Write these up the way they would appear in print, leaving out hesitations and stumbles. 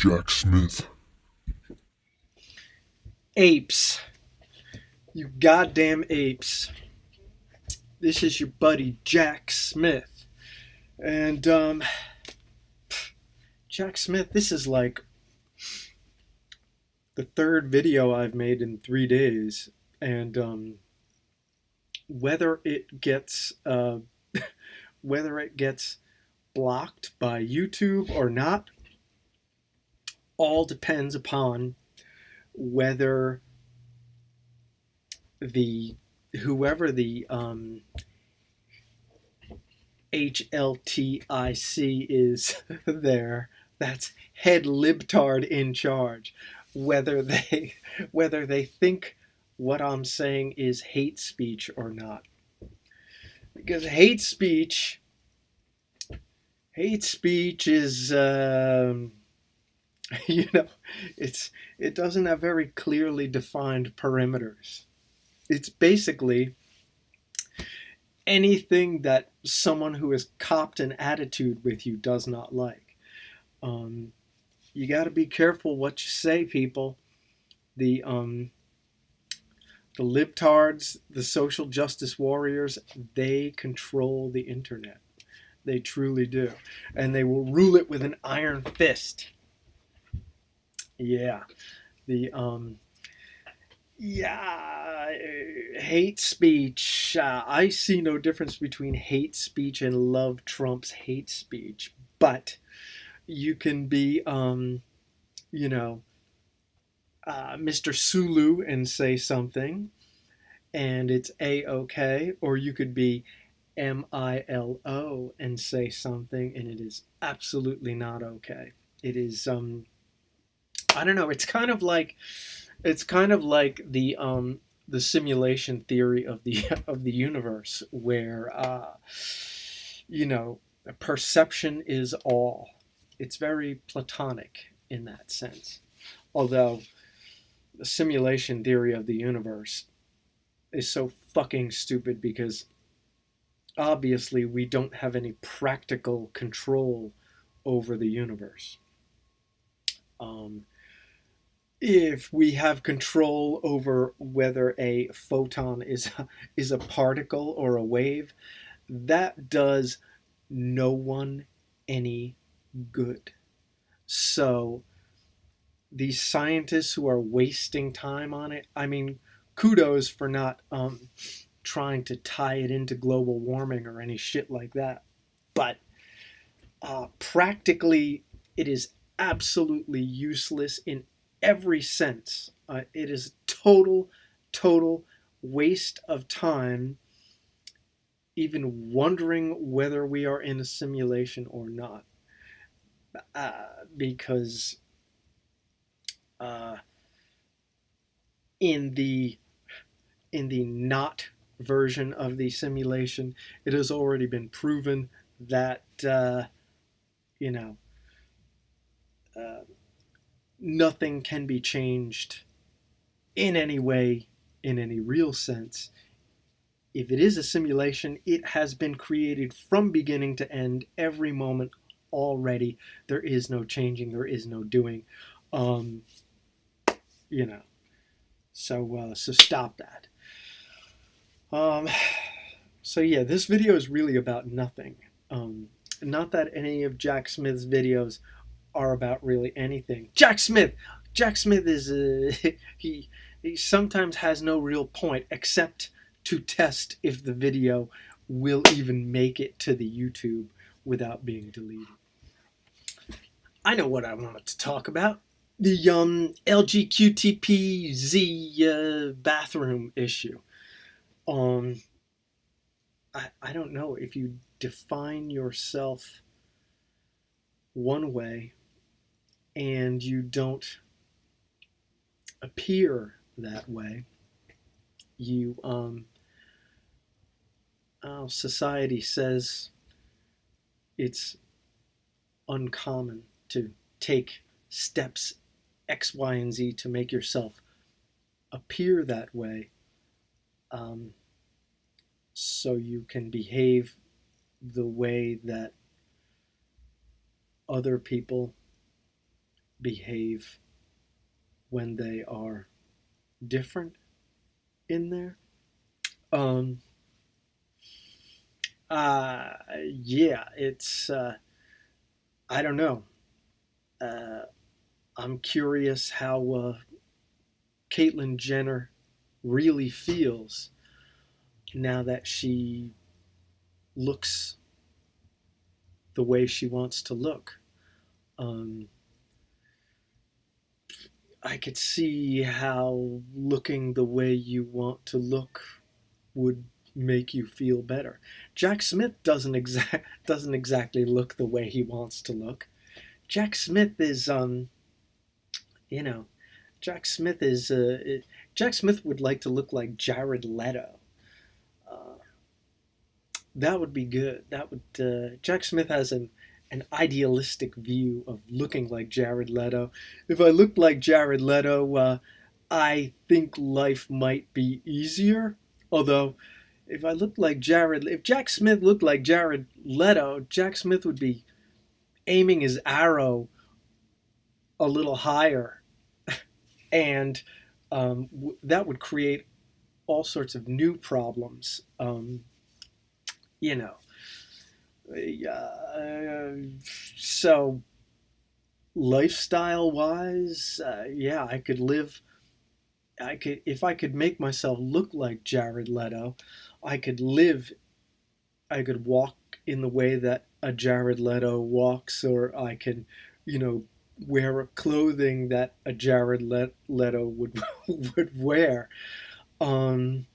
Jack Smith. Apes. You goddamn apes. This is your buddy Jack Smith. And, Jack Smith, this is like the third video I've made in 3 days. And, whether it gets, whether it gets blocked by YouTube or not, all depends upon whether the whoever the HLTIC is there, that's head libtard in charge, whether they think what I'm saying is hate speech or not. Because hate speech is it doesn't have very clearly defined perimeters. It's basically anything that someone who has copped an attitude with you does not like. You got to be careful what you say, people. The libtards, the social justice warriors, they control the internet. They truly do, and they will rule it with an iron fist. Yeah, the yeah, hate speech. I see no difference between hate speech and love trumps hate speech. But you can be, you know, Mr. Sulu and say something, and it's A-OK. Or you could be MILO and say something, and it is absolutely not okay. It is, I don't know. It's kind of like the simulation theory of the of the universe, where perception is all. It's very platonic in that sense. Although the simulation theory of the universe is so fucking stupid because obviously we don't have any practical control over the universe. Um, if we have control over whether a photon is a particle or a wave, that does no one any good. So these scientists who are wasting time on it, I mean, kudos for not trying to tie it into global warming or any shit like that. But practically, it is absolutely useless in every sense. It is total waste of time even wondering whether we are in a simulation or not. Because uh, in the not version of the simulation, it has already been proven that you know uh, nothing can be changed in any way, in any real sense. If it is a simulation, it has been created from beginning to end, every moment already. There is no changing, there is no doing. Um, you know, so stop that. Um, so yeah, this video is really about nothing. Not that any of Jack Smith's videos are about really anything. Jack Smith is he sometimes has no real point except to test if the video will even make it to the YouTube without being deleted. I know what I wanted to talk about. The LGQTPZ bathroom issue. Um, I don't know if you define yourself one way and you don't appear that way, you society says it's uncommon to take steps X, Y, and Z to make yourself appear that way, um, so you can behave the way that other people behave when they are different in there. Um, uh, yeah, it's I don't know. Uh, I'm curious how Caitlyn Jenner really feels now that she looks the way she wants to look. Um, I could see how looking the way you want to look would make you feel better. Jack Smith doesn't exactly look the way he wants to look. Jack Smith is you know, Jack Smith is Jack Smith would like to look like Jared Leto. Uh, that would be good. That would Jack Smith has an idealistic view of looking like Jared Leto. If I looked like Jared Leto, I think life might be easier. Although, if Jack Smith looked like Jared Leto, Jack Smith would be aiming his arrow a little higher, and that would create all sorts of new problems. You know, so lifestyle wise, yeah, I could live. I could if I could make myself look like Jared Leto, I could live. I could walk in the way that a Jared Leto walks, or I can, you know, wear a clothing that a Jared Leto would would wear. Um,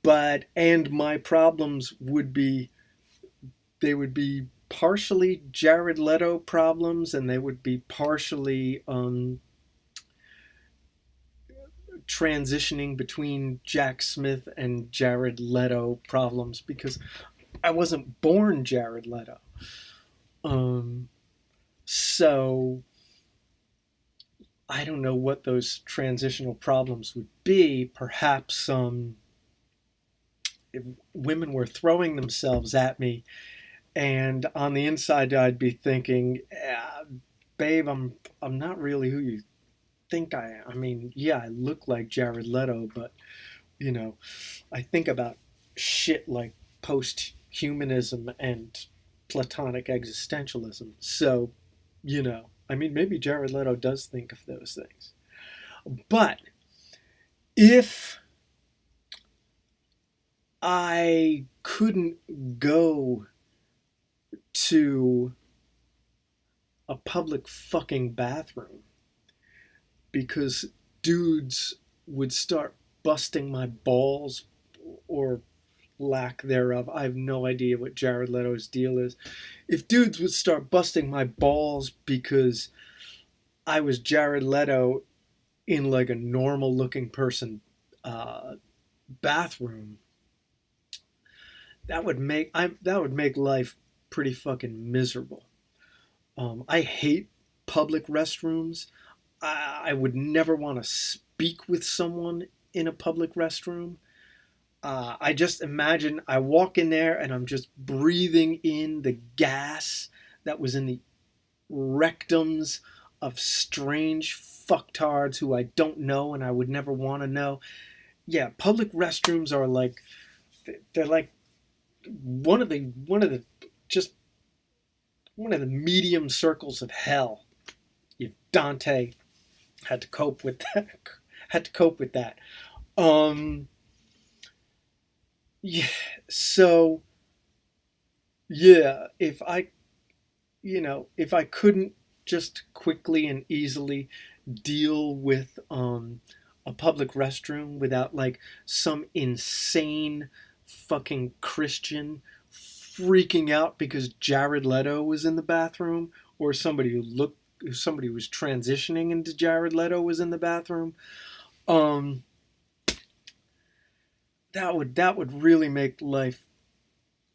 but and my problems would be they would be partially Jared Leto problems, and they would be partially transitioning between Jack Smith and Jared Leto problems because I wasn't born Jared Leto. Um, so I don't know what those transitional problems would be. Perhaps if women were throwing themselves at me, and on the inside I'd be thinking, "Babe, I'm not really who you think I am. I mean, yeah, I look like Jared Leto, but you know, I think about shit like post-humanism and Platonic existentialism. So, I mean, maybe Jared Leto does think of those things. But if I couldn't go to a public fucking bathroom because dudes would start busting my balls or lack thereof. I have no idea what Jared Leto's deal is. If dudes would start busting my balls because I was Jared Leto in like a normal looking person uh, bathroom, that would make life pretty fucking miserable. I hate public restrooms. I would never want to speak with someone in a public restroom. I just imagine I walk in there and I'm just breathing in the gas that was in the rectums of strange fucktards who I don't know and I would never want to know. Yeah, public restrooms are like they're like just one of the medium circles of hell. If Dante had to cope with that, had to cope with that. Um, yeah. So yeah, if I couldn't just quickly and easily deal with a public restroom without like some insane fucking Christian freaking out because Jared Leto was in the bathroom, or somebody who was transitioning into Jared Leto was in the bathroom. Um, that would really make life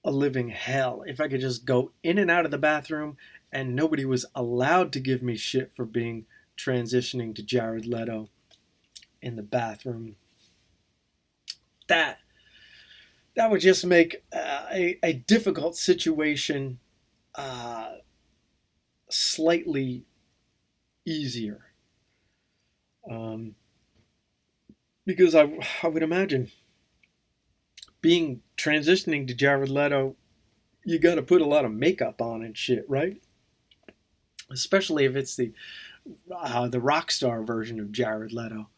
a living hell if I could just go in and out of the bathroom and nobody was allowed to give me shit for being transitioning to Jared Leto in the bathroom. That that would just make a difficult situation uh, slightly easier. Um, because I would imagine being transitioning to Jared Leto, you got to put a lot of makeup on and shit, right? Especially if it's the rock star version of Jared Leto.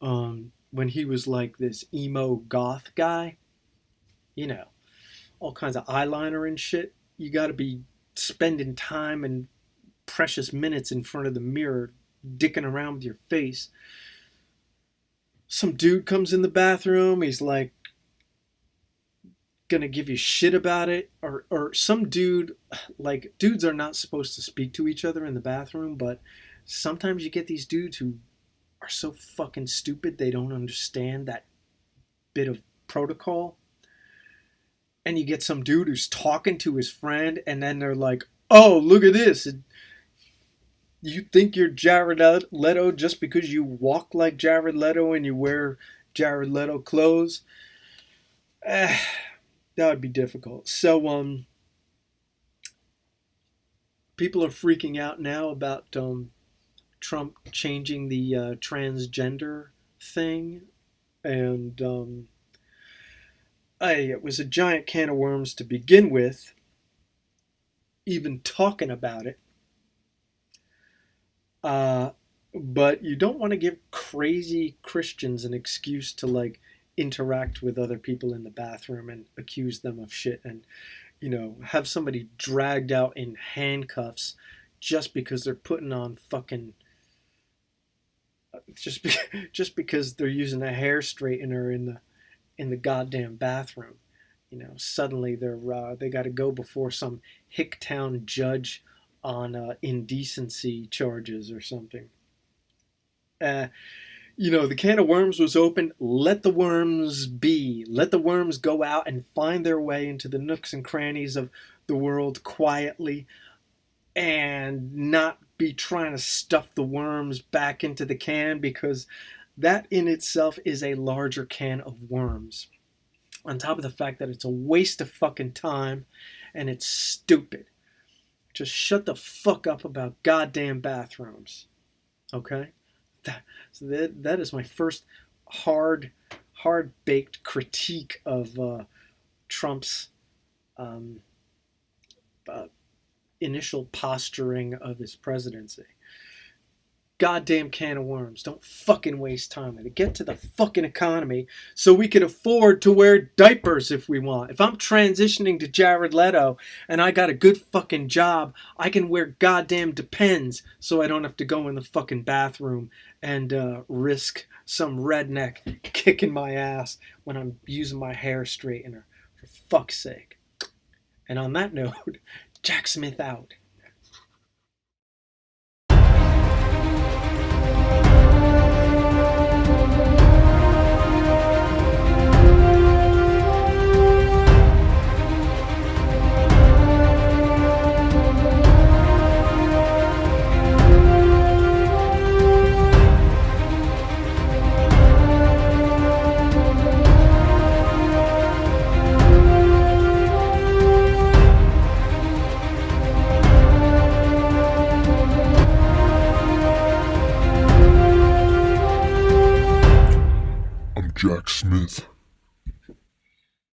When he was like this emo goth guy, you know, all kinds of eyeliner and shit. You got to be spending time and precious minutes in front of the mirror, dicking around with your face. Some dude comes in the bathroom. He's like gonna give you shit about it, or some dude, like, dudes are not supposed to speak to each other in the bathroom, but sometimes you get these dudes who are so fucking stupid they don't understand that bit of protocol. And you get some dude who's talking to his friend, and then they're like, oh, look at this. You think you're Jared Leto just because you walk like Jared Leto and you wear Jared Leto clothes? That would be difficult. So, people are freaking out now about Trump changing the transgender thing. And it was a giant can of worms to begin with, even talking about it. But you don't want to give crazy Christians an excuse to, like, interact with other people in the bathroom and accuse them of shit, and, you know, have somebody dragged out in handcuffs just because they're putting on fucking just because they're using a hair straightener in the goddamn bathroom. You know, suddenly they got to go before some Hicktown judge on indecency charges or something. You know, the can of worms was open. Let the worms be. Let the worms go out and find their way into the nooks and crannies of the world quietly, and not be trying to stuff the worms back into the can, because that in itself is a larger can of worms. On top of the fact that it's a waste of fucking time and it's stupid. Just shut the fuck up about goddamn bathrooms. Okay? So that is my first hard-baked critique of Trump's initial posturing of his presidency. Goddamn can of worms. Don't fucking waste time with it. Get to the fucking economy so we can afford to wear diapers if we want. If I'm transitioning to Jared Leto and I got a good fucking job, I can wear goddamn Depends so I don't have to go in the fucking bathroom and risk some redneck kicking my ass when I'm using my hair straightener. For fuck's sake. And on that note, Jack Smith out. Jack Smith.